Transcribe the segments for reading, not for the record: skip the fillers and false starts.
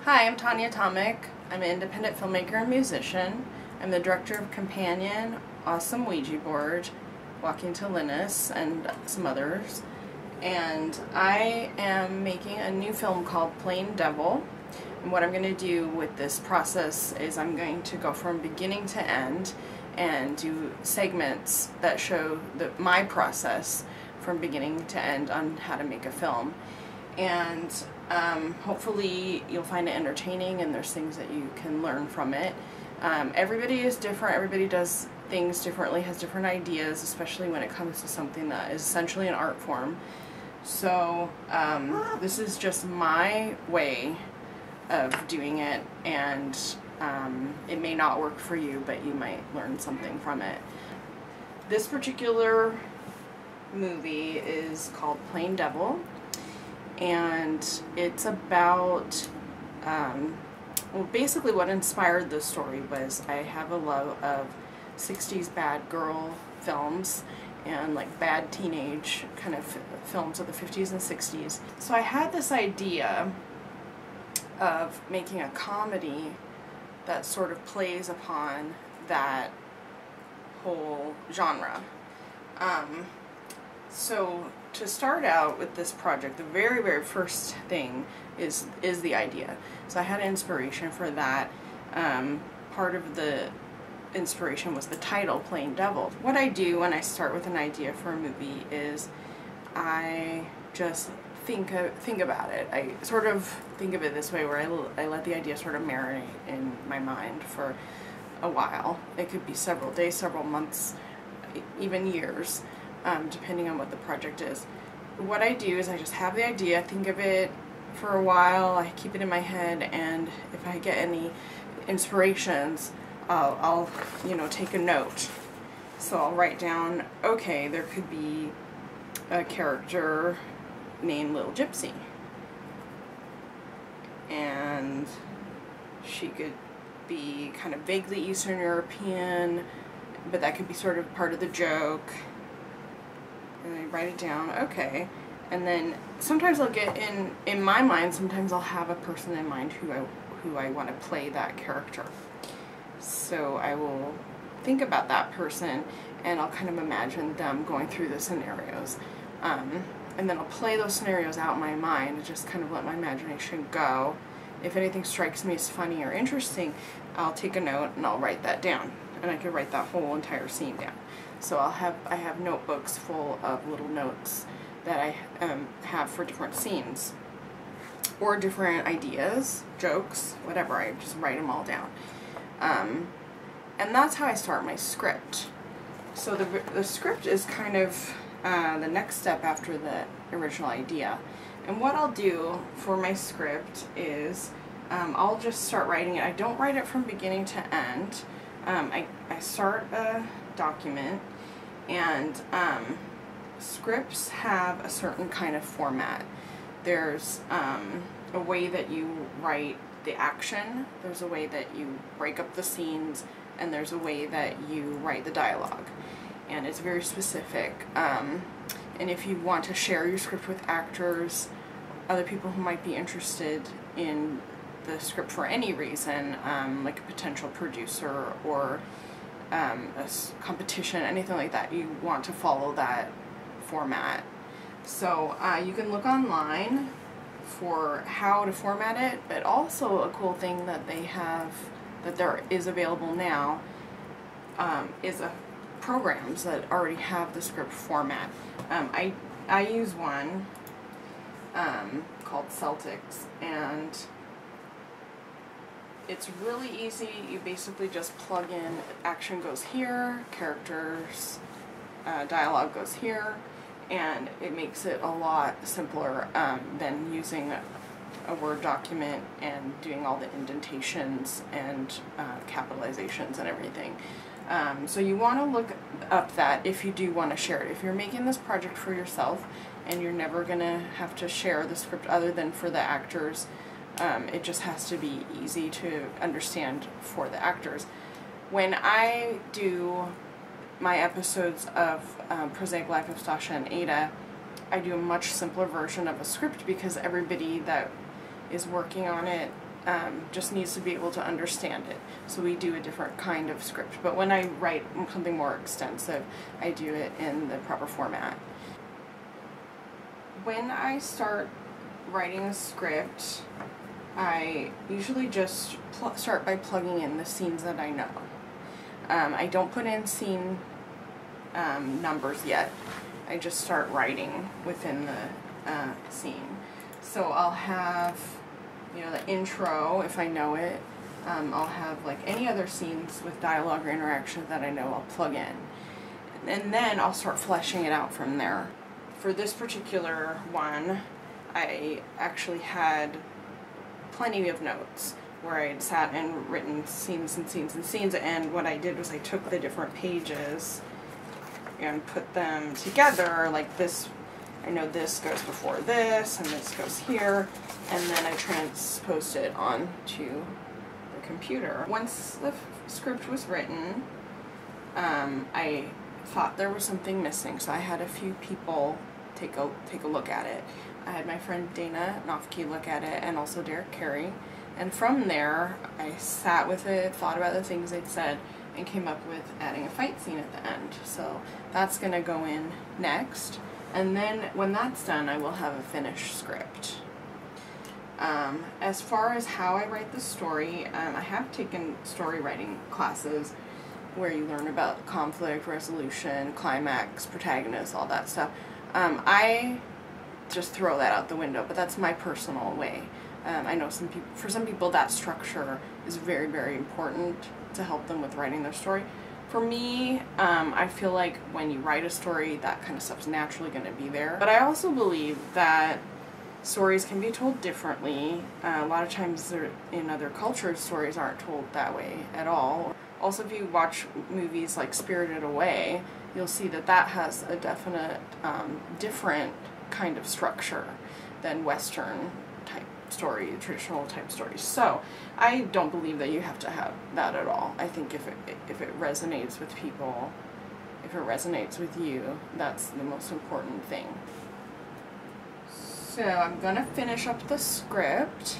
Hi, I'm Tonjia Atomic. I'm an independent filmmaker and musician. I'm the director of Companion, Awesome Ouija Board, Walking to Linus, and some others. And I am making a new film called Plain Devil. And what I'm going to do with this process is I'm going to go from beginning to end and do segments that show my process from beginning to end on how to make a film. And hopefully you'll find it entertaining and there's things that you can learn from it. Everybody is different, everybody does things differently, has different ideas, especially when it comes to something that is essentially an art form. So this is just my way of doing it, and it may not work for you, but you might learn something from it. This particular movie is called Plain Devil, and it's about, well, basically what inspired the story was I have a love of 60s bad girl films and like bad teenage kind of films of the 50s and 60s. So I had this idea of making a comedy that sort of plays upon that whole genre. So to start out with this project, the very, very first thing is the idea. So I had inspiration for that. Part of the inspiration was the title, Plain Devil. What I do when I start with an idea for a movie is I just think about it. I sort of think of it this way, where I let the idea sort of marinate in my mind for a while. It could be several days, several months, even years, depending on what the project is. What I do is I just have the idea, think of it for a while, I keep it in my head, and if I get any inspirations, I'll take a note. So I'll write down, okay, there could be a character named Little Gypsy, and she could be kind of vaguely Eastern European, but that could be sort of part of the joke. And I write it down, okay, and then sometimes I'll get in my mind, sometimes I'll have a person in mind who I want to play that character. So I will think about that person and I'll kind of imagine them going through the scenarios. And then I'll play those scenarios out in my mind and just kind of let my imagination go. If anything strikes me as funny or interesting, I'll take a note and I'll write that down. And I can write that whole entire scene down. So I have notebooks full of little notes that I have for different scenes or different ideas, jokes, whatever. I just write them all down. And that's how I start my script. So the script is kind of the next step after the original idea. And what I'll do for my script is I'll just start writing it. I don't write it from beginning to end. I start a document, and scripts have a certain kind of format. There's a way that you write the action, there's a way that you break up the scenes, and there's a way that you write the dialogue. And it's very specific. And if you want to share your script with actors, other people who might be interested in the script for any reason, like a potential producer or a competition, anything like that, you want to follow that format. So you can look online for how to format it, but also a cool thing that they have, that there is available now, is programs that already have the script format. I use one called Celtics, and it's really easy. You basically just plug in, action goes here, characters, dialogue goes here, and it makes it a lot simpler than using a Word document and doing all the indentations and capitalizations and everything. So you want to look up that if you do want to share it. If you're making this project for yourself and you're never going to have to share the script other than for the actors, it just has to be easy to understand for the actors. When I do my episodes of Prosaic Life of Stasha and Ada, I do a much simpler version of a script because everybody that is working on it just needs to be able to understand it. So we do a different kind of script. But when I write something more extensive, I do it in the proper format. When I start writing a script, I usually just start by plugging in the scenes that I know. I don't put in scene numbers yet. I just start writing within the scene. So I'll have, you know, the intro if I know it. I'll have like any other scenes with dialogue or interaction that I know I'll plug in. And then I'll start fleshing it out from there. For this particular one, I actually had plenty of notes where I had sat and written scenes and scenes and scenes, and what I did was I took the different pages and put them together like this. I know this goes before this and this goes here, and then I transposed it onto the computer. Once the script was written, I thought there was something missing, so I had a few people take a look at it. I had my friend Dana Nofke look at it, and also Derek Carey, and from there I sat with it, thought about the things they'd said, and came up with adding a fight scene at the end. So that's gonna go in next, and then when that's done I will have a finished script. As far as how I write the story, I have taken story writing classes where you learn about conflict resolution, climax, protagonist, all that stuff. I just throw that out the window, but that's my personal way. I know for some people that structure is very, very important to help them with writing their story. For me, I feel like when you write a story, that kind of stuff's naturally going to be there. But I also believe that stories can be told differently. A lot of times in other cultures, stories aren't told that way at all. Also, if you watch movies like Spirited Away, you'll see that that has a definite different kind of structure than Western type story, traditional type stories. So I don't believe that you have to have that at all. I think if it resonates with people, if it resonates with you, that's the most important thing. So I'm gonna finish up the script,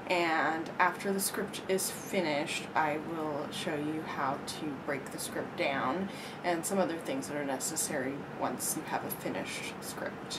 and after the script is finished, I will show you how to break the script down and some other things that are necessary once you have a finished script.